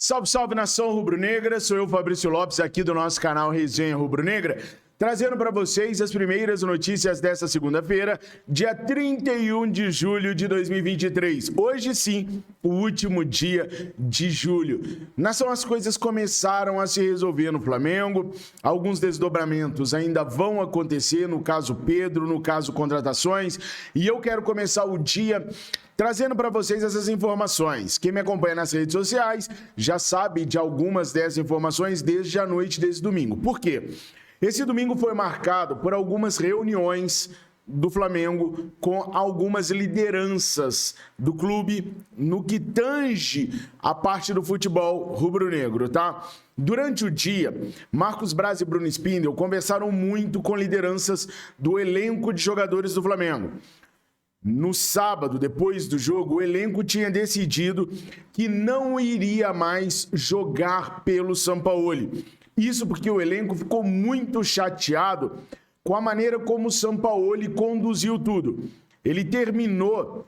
Salve, salve, nação rubro-negra, sou eu, Fabrício Lopes, aqui do nosso canal Resenha Rubro-Negra, trazendo para vocês as primeiras notícias desta segunda-feira, dia 31 de julho de 2023. Hoje sim, o último dia de julho. Nação, as coisas começaram a se resolver no Flamengo, alguns desdobramentos ainda vão acontecer, no caso Pedro, no caso contratações, e eu quero começar o dia trazendo para vocês essas informações. Quem me acompanha nas redes sociais já sabe de algumas dessas informações desde a noite desse domingo. Por quê? Esse domingo foi marcado por algumas reuniões do Flamengo com algumas lideranças do clube no que tange a parte do futebol rubro-negro, tá? Durante o dia, Marcos Braz e Bruno Spindel conversaram muito com lideranças do elenco de jogadores do Flamengo. No sábado, depois do jogo, o elenco tinha decidido que não iria mais jogar pelo Sampaoli. Isso porque o elenco ficou muito chateado com a maneira como o Sampaoli conduziu tudo. Ele terminou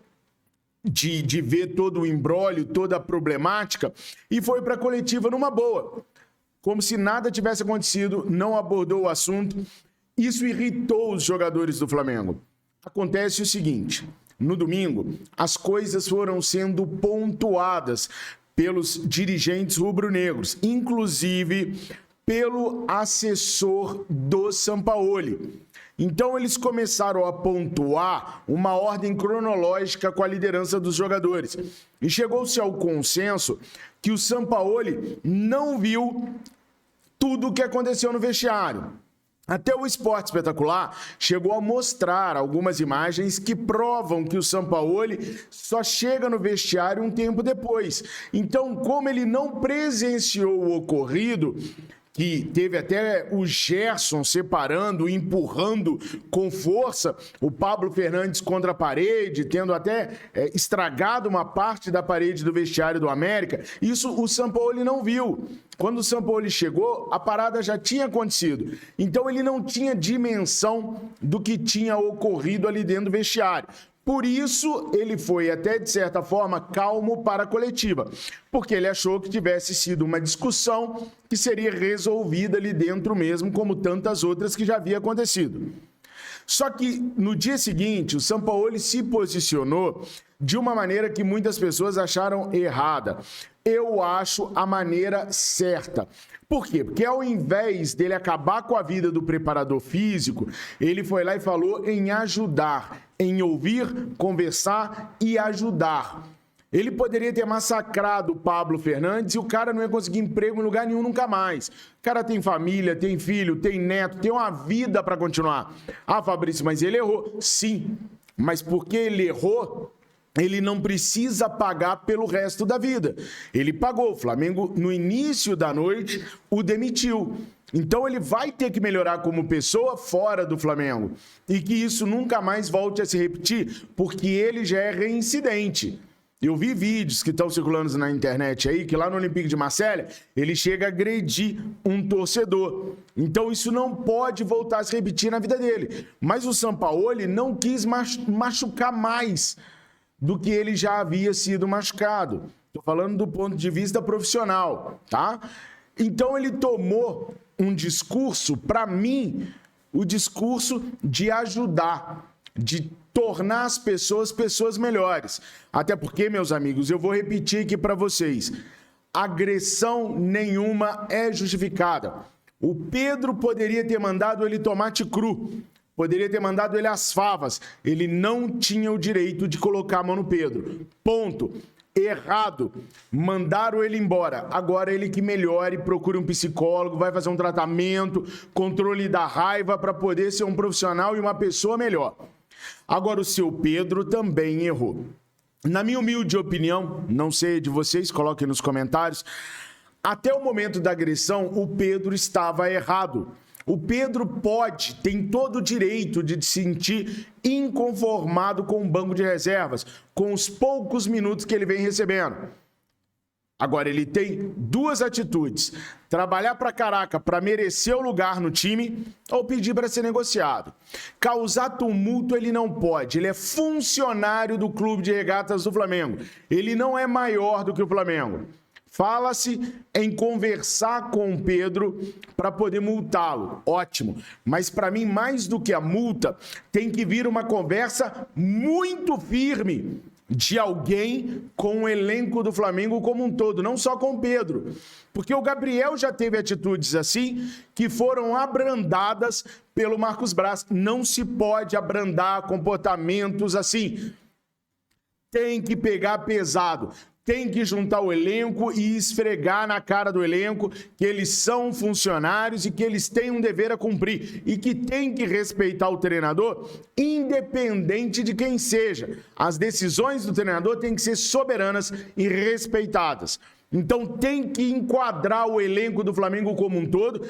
de ver todo o imbróglio, toda a problemática e foi para a coletiva numa boa. Como se nada tivesse acontecido, não abordou o assunto. Isso irritou os jogadores do Flamengo. Acontece o seguinte, no domingo, as coisas foram sendo pontuadas pelos dirigentes rubro-negros, inclusive pelo assessor do Sampaoli. Então, eles começaram a pontuar uma ordem cronológica com a liderança dos jogadores. E chegou-se ao consenso que o Sampaoli não viu tudo o que aconteceu no vestiário. Até o Esporte Espetacular chegou a mostrar algumas imagens que provam que o Sampaoli só chega no vestiário um tempo depois. Então, como ele não presenciou o ocorrido, que teve até o Gerson separando, empurrando com força o Pablo Fernandes contra a parede, tendo até estragado uma parte da parede do vestiário do América, isso o Sampaoli não viu. Quando o Sampaoli chegou, a parada já tinha acontecido. Então ele não tinha dimensão do que tinha ocorrido ali dentro do vestiário. Por isso, ele foi até, de certa forma, calmo para a coletiva, porque ele achou que tivesse sido uma discussão que seria resolvida ali dentro mesmo, como tantas outras que já havia acontecido. Só que, no dia seguinte, o Sampaoli se posicionou de uma maneira que muitas pessoas acharam errada. Eu acho a maneira certa. Por quê? Porque ao invés dele acabar com a vida do preparador físico, ele foi lá e falou em ajudar, em ouvir, conversar e ajudar. Ele poderia ter massacrado o Pablo Fernandes e o cara não ia conseguir emprego em lugar nenhum nunca mais. O cara tem família, tem filho, tem neto, tem uma vida para continuar. Ah, Fabrício, mas ele errou. Sim, mas porque ele errou, ele não precisa pagar pelo resto da vida. Ele pagou. O Flamengo, no início da noite, o demitiu. Então ele vai ter que melhorar como pessoa fora do Flamengo. E que isso nunca mais volte a se repetir, porque ele já é reincidente. Eu vi vídeos que estão circulando na internet aí, que lá no Olympique de Marselha, ele chega a agredir um torcedor. Então isso não pode voltar a se repetir na vida dele. Mas o Sampaoli não quis machucar mais do que ele já havia sido machucado. Estou falando do ponto de vista profissional, tá? Então ele tomou um discurso, para mim, o discurso de ajudar, de tornar as pessoas melhores. Até porque, meus amigos, eu vou repetir aqui para vocês, agressão nenhuma é justificada. O Pedro poderia ter mandado ele tomate cru, poderia ter mandado ele às favas. Ele não tinha o direito de colocar a mão no Pedro. Ponto. Errado. Mandaram ele embora. Agora ele que melhore, procure um psicólogo, vai fazer um tratamento, controle da raiva para poder ser um profissional e uma pessoa melhor. Agora o seu Pedro também errou. Na minha humilde opinião, não sei de vocês, coloquem nos comentários, até o momento da agressão, o Pedro estava errado. O Pedro tem todo o direito de se sentir inconformado com o banco de reservas, com os poucos minutos que ele vem recebendo. Agora, ele tem duas atitudes: trabalhar pra caraca para merecer o lugar no time ou pedir para ser negociado. Causar tumulto ele não pode, ele é funcionário do Clube de Regatas do Flamengo. Ele não é maior do que o Flamengo. Fala-se em conversar com o Pedro para poder multá-lo. Ótimo. Mas para mim, mais do que a multa, tem que vir uma conversa muito firme de alguém com o elenco do Flamengo como um todo, não só com o Pedro. Porque o Gabriel já teve atitudes assim que foram abrandadas pelo Marcos Braz. Não se pode abrandar comportamentos assim. Tem que pegar pesado. Tem que juntar o elenco e esfregar na cara do elenco que eles são funcionários e que eles têm um dever a cumprir e que tem que respeitar o treinador, independente de quem seja. As decisões do treinador têm que ser soberanas e respeitadas. Então tem que enquadrar o elenco do Flamengo como um todo,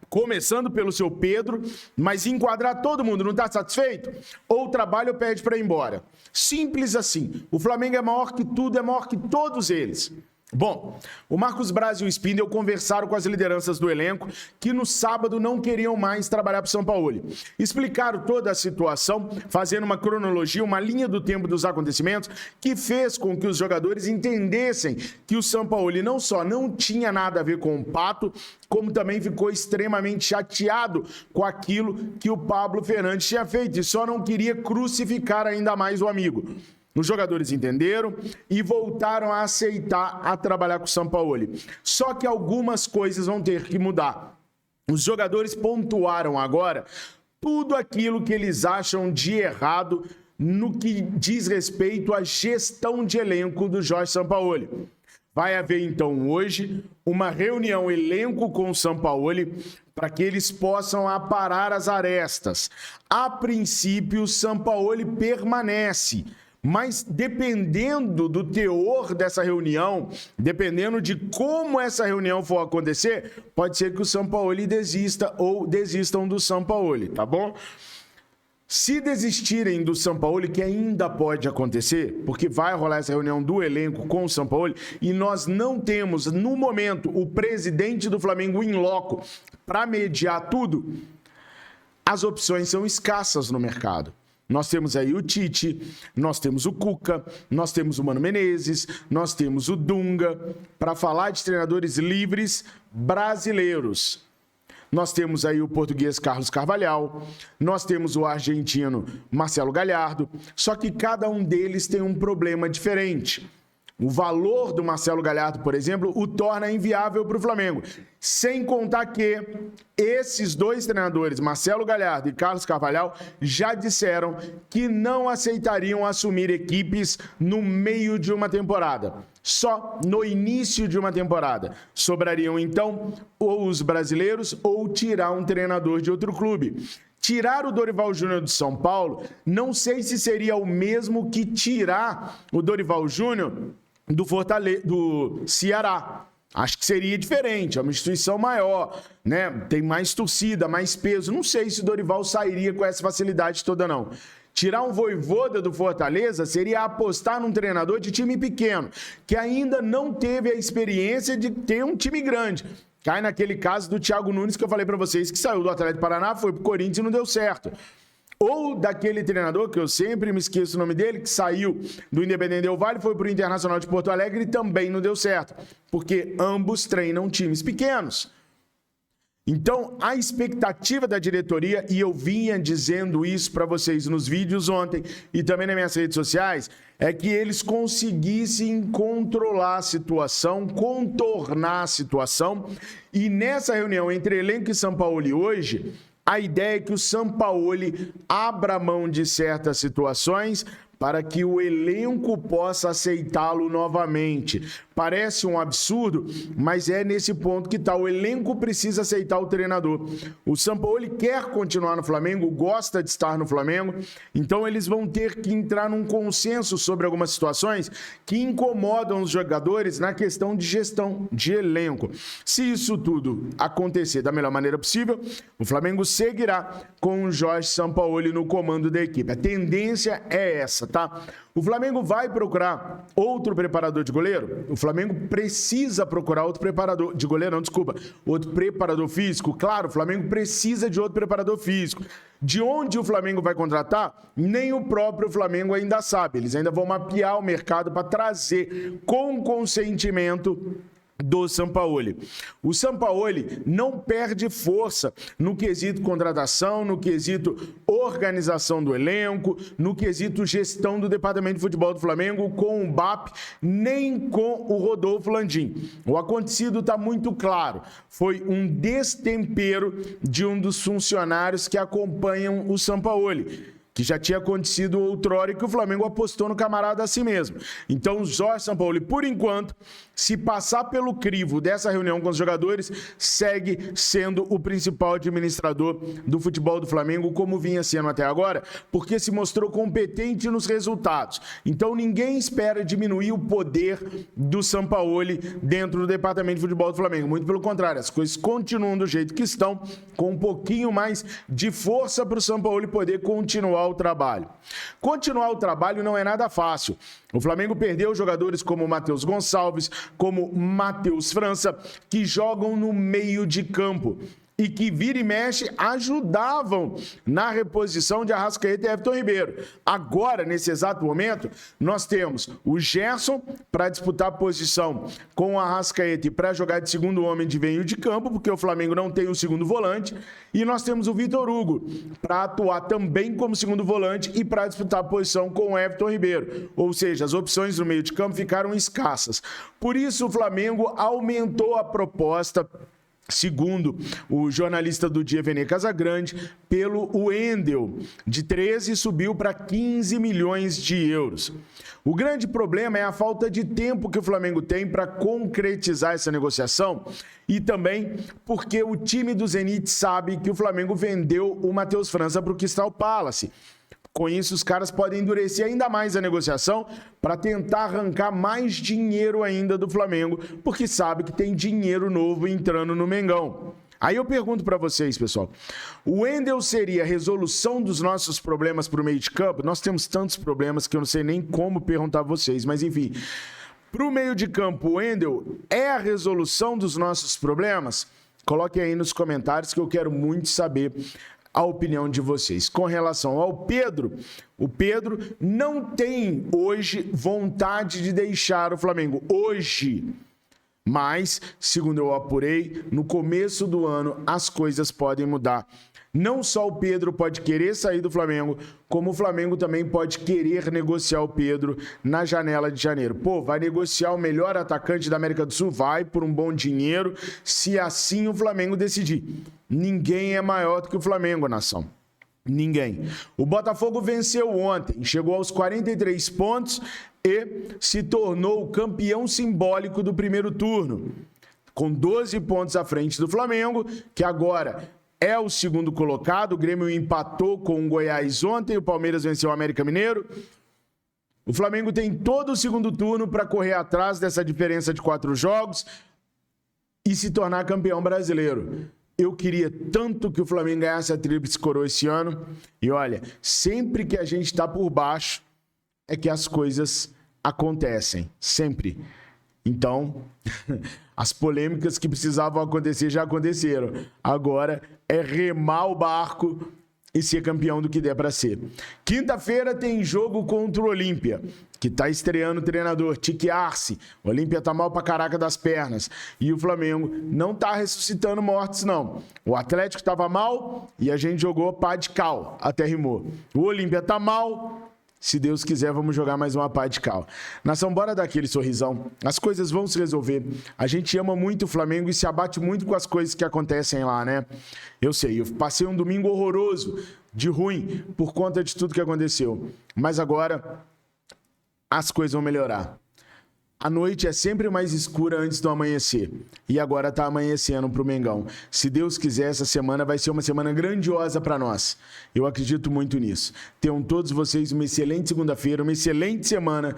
começando pelo seu Pedro, mas enquadrar todo mundo. Não está satisfeito? Ou trabalha ou pede para ir embora. Simples assim. O Flamengo é maior que tudo, é maior que todos eles. Bom, o Marcos Braz e o Spindel conversaram com as lideranças do elenco que no sábado não queriam mais trabalhar para o Sampaoli. Explicaram toda a situação, fazendo uma cronologia, uma linha do tempo dos acontecimentos que fez com que os jogadores entendessem que o Sampaoli não só não tinha nada a ver com o Pato, como também ficou extremamente chateado com aquilo que o Pablo Fernandes tinha feito e só não queria crucificar ainda mais o amigo. Os jogadores entenderam e voltaram a aceitar a trabalhar com o Sampaoli. Só que algumas coisas vão ter que mudar. Os jogadores pontuaram agora tudo aquilo que eles acham de errado no que diz respeito à gestão de elenco do Jorge Sampaoli. Vai haver, então, hoje, uma reunião elenco com o Sampaoli para que eles possam aparar as arestas. A princípio, o Sampaoli permanece. Mas dependendo do teor dessa reunião, dependendo de como essa reunião for acontecer, pode ser que o Sampaoli desista ou desistam do Sampaoli, tá bom? Se desistirem do Sampaoli, que ainda pode acontecer, porque vai rolar essa reunião do elenco com o Sampaoli, e nós não temos, no momento, o presidente do Flamengo in loco para mediar tudo, as opções são escassas no mercado. Nós temos aí o Tite, nós temos o Cuca, nós temos o Mano Menezes, nós temos o Dunga, para falar de treinadores livres brasileiros. Nós temos aí o português Carlos Carvalhal, nós temos o argentino Marcelo Gallardo, só que cada um deles tem um problema diferente. O valor do Marcelo Gallardo, por exemplo, o torna inviável para o Flamengo. Sem contar que esses dois treinadores, Marcelo Gallardo e Carlos Carvalhal, já disseram que não aceitariam assumir equipes no meio de uma temporada. Só no início de uma temporada. Sobrariam, então, ou os brasileiros ou tirar um treinador de outro clube. Tirar o Dorival Júnior do São Paulo, não sei se seria o mesmo que tirar o Dorival Júnior do Ceará. Acho que seria diferente, é uma instituição maior, né? Tem mais torcida, mais peso. Não sei se o Dorival sairia com essa facilidade toda, não. Tirar um Vojvoda do Fortaleza seria apostar num treinador de time pequeno, que ainda não teve a experiência de ter um time grande. Cai naquele caso do Thiago Nunes que eu falei para vocês, que saiu do Atlético Paraná, foi pro Corinthians e não deu certo. Ou daquele treinador, que eu sempre me esqueço o nome dele, que saiu do Independente Del Valle, foi pro Internacional de Porto Alegre e também não deu certo. Porque ambos treinam times pequenos. Então, a expectativa da diretoria, e eu vinha dizendo isso para vocês nos vídeos ontem e também nas minhas redes sociais, é que eles conseguissem controlar a situação, contornar a situação. E nessa reunião entre elenco e Sampaoli hoje, a ideia é que o Sampaoli abra mão de certas situações para que o elenco possa aceitá-lo novamente. Parece um absurdo, mas é nesse ponto que está. O elenco precisa aceitar o treinador. O Sampaoli quer continuar no Flamengo, gosta de estar no Flamengo, então eles vão ter que entrar num consenso sobre algumas situações que incomodam os jogadores na questão de gestão de elenco. Se isso tudo acontecer da melhor maneira possível, o Flamengo seguirá com o Jorge Sampaoli no comando da equipe. A tendência é essa, tá? O Flamengo vai procurar outro preparador de goleiro? O Flamengo precisa procurar outro preparador de goleiro, não, desculpa, outro preparador físico. Claro, o Flamengo precisa de outro preparador físico. De onde o Flamengo vai contratar? Nem o próprio Flamengo ainda sabe. Eles ainda vão mapear o mercado para trazer com consentimento do Sampaoli. O Sampaoli não perde força no quesito contratação, no quesito organização do elenco, no quesito gestão do departamento de futebol do Flamengo com o BAP, nem com o Rodolfo Landim. O acontecido está muito claro. Foi um destempero de um dos funcionários que acompanham o Sampaoli, que já tinha acontecido outrora e que o Flamengo apostou no camarada a si mesmo. Então, o Jorge Sampaoli, por enquanto, se passar pelo crivo dessa reunião com os jogadores, segue sendo o principal administrador do futebol do Flamengo, como vinha sendo até agora, porque se mostrou competente nos resultados. Então, ninguém espera diminuir o poder do Sampaoli dentro do departamento de futebol do Flamengo. Muito pelo contrário, as coisas continuam do jeito que estão, com um pouquinho mais de força para o Sampaoli poder continuar o trabalho. Continuar o trabalho não é nada fácil. O Flamengo perdeu jogadores como Matheus Gonçalves, como Matheus França, que jogam no meio de campo e que vira e mexe ajudavam na reposição de Arrascaeta e Everton Ribeiro. Agora, nesse exato momento, nós temos o Gerson para disputar a posição com o Arrascaeta e para jogar de segundo homem de meio de campo, porque o Flamengo não tem o segundo volante, e nós temos o Vitor Hugo para atuar também como segundo volante e para disputar a posição com o Everton Ribeiro. Ou seja, as opções no meio de campo ficaram escassas. Por isso, o Flamengo aumentou a proposta, segundo o jornalista do Dia Vene Casagrande, pelo Wendel, de 13 subiu para 15 milhões de euros. O grande problema é a falta de tempo que o Flamengo tem para concretizar essa negociação e também porque o time do Zenit sabe que o Flamengo vendeu o Matheus França para o Crystal Palace. Com isso, os caras podem endurecer ainda mais a negociação para tentar arrancar mais dinheiro ainda do Flamengo, porque sabe que tem dinheiro novo entrando no Mengão. Aí eu pergunto para vocês, pessoal, o Wendel seria a resolução dos nossos problemas para o meio de campo? Nós temos tantos problemas que eu não sei nem como perguntar a vocês, mas enfim, para o meio de campo, o Wendel é a resolução dos nossos problemas? Coloquem aí nos comentários que eu quero muito saber a opinião de vocês. Com relação ao Pedro, o Pedro não tem hoje vontade de deixar o Flamengo. Hoje. Mas, segundo eu apurei, no começo do ano as coisas podem mudar. Não só o Pedro pode querer sair do Flamengo, como o Flamengo também pode querer negociar o Pedro na janela de janeiro. Pô, vai negociar o melhor atacante da América do Sul? Vai, por um bom dinheiro, se assim o Flamengo decidir. Ninguém é maior do que o Flamengo, nação. Ninguém. O Botafogo venceu ontem, chegou aos 43 pontos e se tornou o campeão simbólico do primeiro turno, com 12 pontos à frente do Flamengo, que agora é o segundo colocado. O Grêmio empatou com o Goiás ontem, o Palmeiras venceu o América Mineiro. O Flamengo tem todo o segundo turno para correr atrás dessa diferença de 4 jogos e se tornar campeão brasileiro. Eu queria tanto que o Flamengo ganhasse a Tríplice Coroa esse ano. E olha, sempre que a gente está por baixo, é que as coisas acontecem. Sempre. Então, as polêmicas que precisavam acontecer já aconteceram. Agora é remar o barco e ser campeão do que der para ser. Quinta-feira tem jogo contra o Olímpia, que está estreando o treinador Tique Arce. O Olímpia tá mal pra caraca das pernas. E o Flamengo não tá ressuscitando mortos, não. O Atlético estava mal e a gente jogou pá de cal, até rimou. O Olímpia tá mal. Se Deus quiser, vamos jogar mais uma pá de cal. Nação, bora dar aquele sorrisão. As coisas vão se resolver. A gente ama muito o Flamengo e se abate muito com as coisas que acontecem lá, né? Eu sei, eu passei um domingo horroroso, de ruim, por conta de tudo que aconteceu. Mas agora, as coisas vão melhorar. A noite é sempre mais escura antes do amanhecer. E agora tá amanhecendo pro Mengão. Se Deus quiser, essa semana vai ser uma semana grandiosa para nós. Eu acredito muito nisso. Tenham todos vocês uma excelente segunda-feira, uma excelente semana.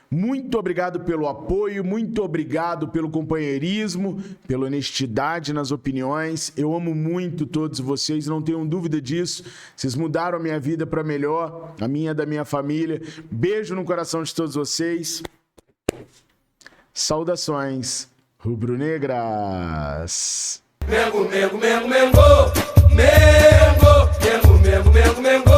Muito obrigado pelo apoio, muito obrigado pelo companheirismo, pela honestidade nas opiniões. Eu amo muito todos vocês, não tenham dúvida disso. Vocês mudaram a minha vida para melhor, a minha da minha família. Beijo no coração de todos vocês. Saudações rubro-negras. Mengo, mengo, mengo, mengo, mengo, mengo, mengo, mengo, mengo.